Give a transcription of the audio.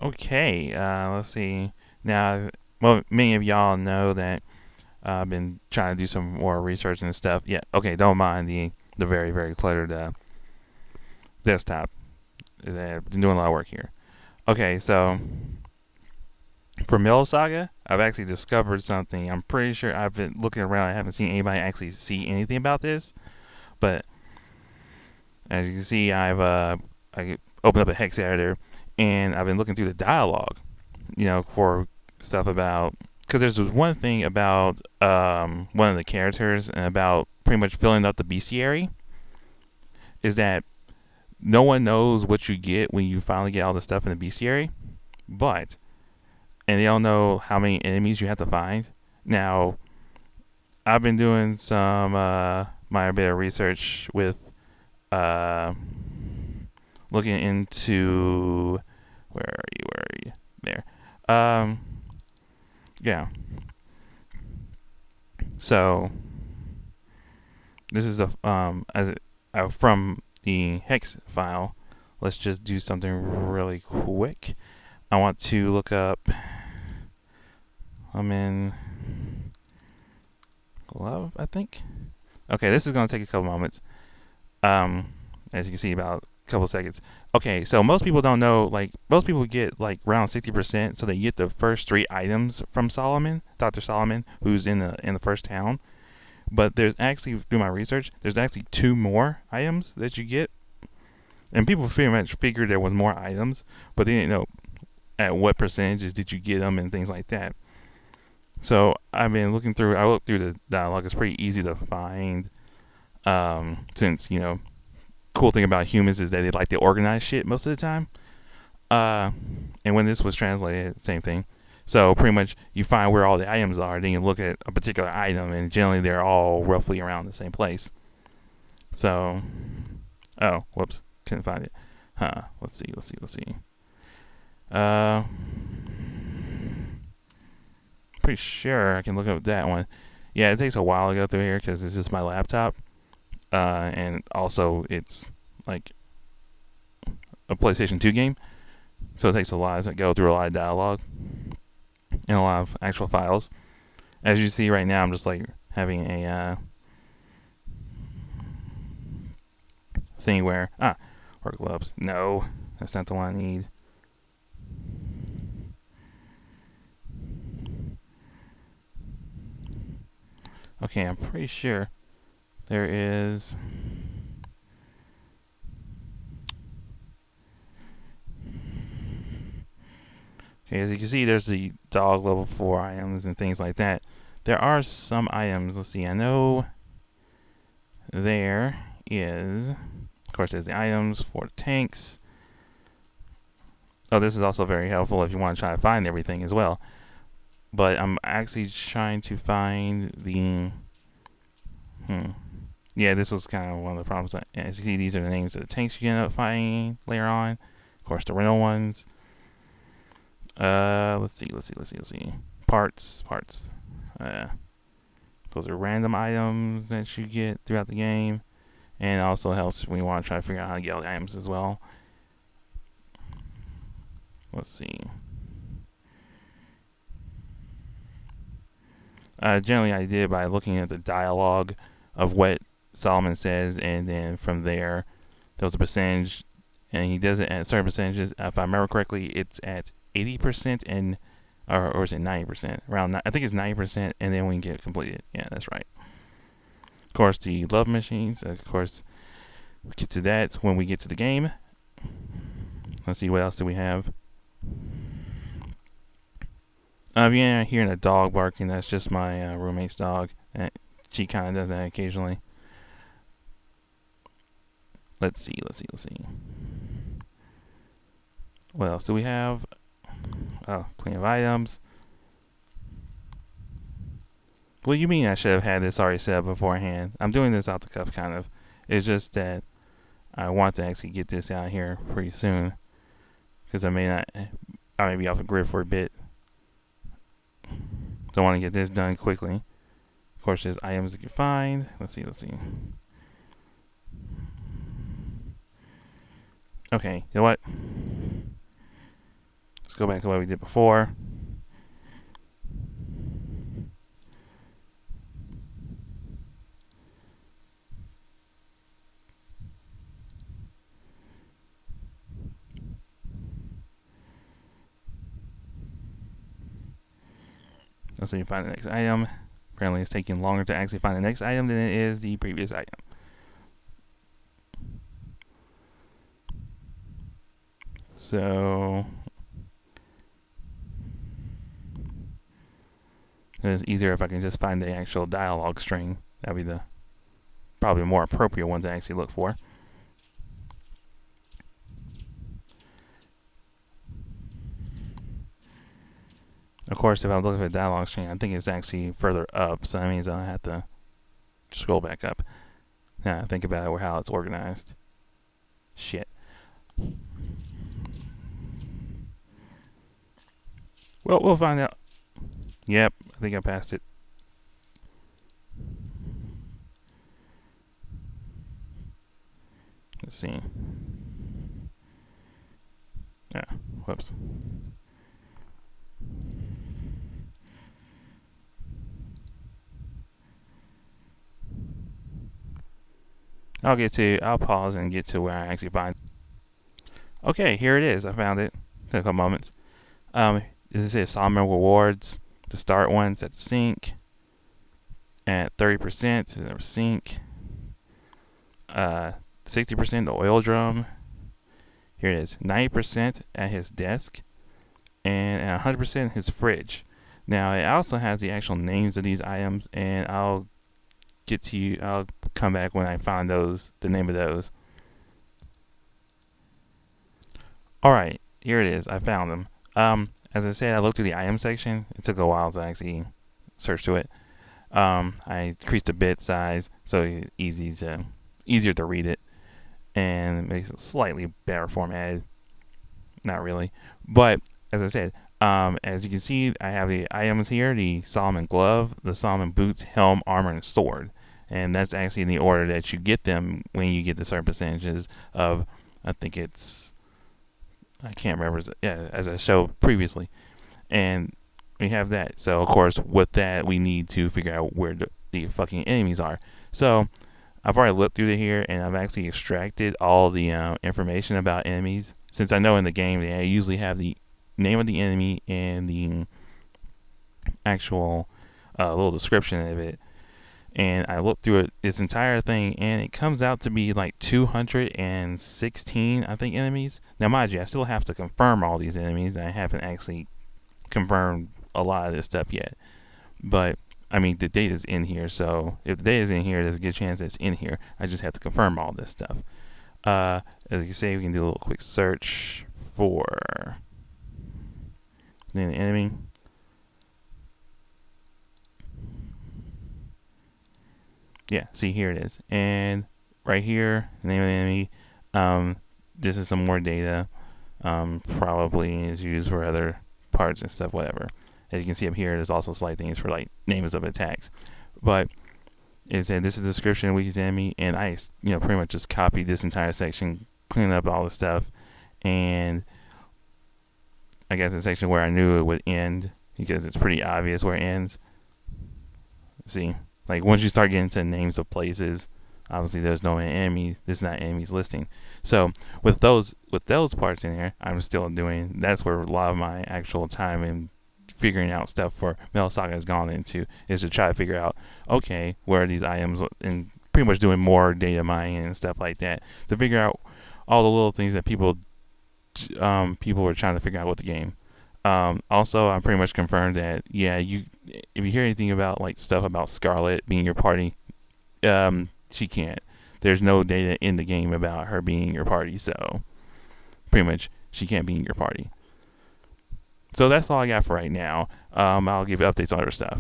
Okay, let's see. Now, well, many of y'all know that I've been trying to do some more research and stuff. Yeah, okay, don't mind the very very cluttered desktop. I've been doing a lot of work here. Okay, so for Metal Saga, I've actually discovered something. I'm pretty sure I've been looking around. I haven't seen anybody actually see anything about this, but as you can see, I opened up a hex editor and I've been looking through the dialogue, for stuff about because there's this one thing about one of the characters and about pretty much filling up the bestiary is that no one knows what you get when you finally get all the stuff in the bestiary, but and they don't know how many enemies you have to find. Now, I've been doing some minor bit of research with uh, looking into where are you? Where are you? There. Yeah. So this is the from the hex file. Let's just do something really quick. I want to look up. I'm in glove, I think. Okay, this is gonna take a couple moments. As you can see, about a couple seconds. Okay, so most people don't know. Like most people get like around 60%, so they get the first three items from Solomon, Dr. Solomon, who's in the first town. But there's actually, through my research, there's actually two more items that you get, and people pretty much figured there was more items, but they didn't know at what percentages did you get them and things like that. So I've been looking through. I looked through the dialogue. It's pretty easy to find, since cool thing about humans is that they like to organize shit most of the time. Uh, and when this was translated, same thing. So pretty much you find where all the items are, then you look at a particular item, and generally they're all roughly around the same place. So, oh, whoops, couldn't find it. Huh? Let's see. Uh, Pretty sure I can look up that one. Yeah, it takes a while to go through here because it's just my laptop, and also it's like a PlayStation 2 game, so it takes a lot to go through a lot of dialogue and a lot of actual files. As you see right now, I'm just like having a thing where work gloves. No, that's not the one I need. Okay, I'm pretty sure there is. Okay, as you can see, there's the dog level 4 items and things like that. There are some items. Let's see. I know there is. Of course, there's the items for the tanks. Oh, this is also very helpful if you want to try to find everything as well. But I'm actually trying to find the. Yeah, this was kind of one of the problems. As you see, these are the names of the tanks you can end up finding later on. Of course, the rental ones. Let's see. Parts. Those are random items that you get throughout the game, and it also helps when you want to try to figure out how to get all the items as well. Let's see. Generally, I did by looking at the dialogue of what Solomon says, and then from there, there was a percentage, and he does it at certain percentages. If I remember correctly, it's at 80% and or is it 90%? Around, I think it's 90%, and then we can get it completed. Yeah, that's right. Of course, the love machines. Of course, we'll get to that when we get to the game. Let's see, what else do we have? If you're hearing a dog barking, that's just my roommate's dog. And she kind of does that occasionally. Let's see. What else do we have? Oh, plenty of items. What do you mean I should have had this already set up beforehand? I'm doing this off the cuff, kind of. It's just that I want to actually get this out here pretty soon. Because I may be off the grid for a bit. So I want to get this done quickly. Of course, there's items that you find. Let's see. Okay, you know what? Let's go back to what we did before. Let's see if we find the next item. Apparently, it's taking longer to actually find the next item than it is the previous item. So it's easier if I can just find the actual dialogue string. That'd be the probably more appropriate one to actually look for. Of course, if I'm looking for the dialogue string, I think it's actually further up, so that means I have to scroll back up. Now, think about it, how it's organized. Shit. Well, we'll find out. Yep, I think I passed it. Let's see. Yeah, whoops. I'll pause and get to where I actually find. Okay, here it is. I found it. Took a couple moments. This is Salmon rewards. The start one's at the sink. At 30%, the sink. 60% the oil drum. Here it is. 90% at his desk. And at 100% his fridge. Now, it also has the actual names of these items, and I'll get to you. I'll come back when I find those, the name of those. Alright, here it is. I found them. As I said, I looked through the item section. It took a while to actually search through it. I increased the bit size so it's easier to read it, and it makes it slightly better formatted. Not really, but as I said, as you can see, I have the items here: the Solomon glove, the Solomon boots, helm, armor, and sword. And that's actually in the order that you get them when you get the certain percentages of. I think I can't remember. Yeah, as I showed previously, and we have that. So of course, with that, we need to figure out where the fucking enemies are. So I've already looked through here, and I've actually extracted all the information about enemies. Since I know in the game they usually have the name of the enemy and the actual little description of it. And I looked through this entire thing, and it comes out to be like 216, I think, enemies. Now, mind you, I still have to confirm all these enemies. I haven't actually confirmed a lot of this stuff yet. But, I mean, the data's in here, so if the data's in here, there's a good chance it's in here. I just have to confirm all this stuff. As you can see, we can do a little quick search for the enemy. Yeah, see, here it is. And right here, the name of the enemy. This is some more data. Probably is used for other parts and stuff, whatever. As you can see up here, there's also slight things for like names of attacks. But it said this is the description of each enemy, and I, pretty much just copied this entire section, cleaned up all the stuff, and I got the section where I knew it would end because it's pretty obvious where it ends. See, like once you start getting to names of places, obviously there's no enemy. This is not enemies listing. So with those parts in here, I'm still doing. That's where a lot of my actual time in figuring out stuff for Metal Saga has gone into, is to try to figure out, okay, where are these items, and pretty much doing more data mining and stuff like that to figure out all the little things that people were trying to figure out with the game. Also, I pretty much confirmed that if you hear anything about like stuff about Scarlet being your party, she can't. There's no data in the game about her being in your party, so pretty much she can't be in your party. So that's all I got for right now. I'll give you updates on other stuff.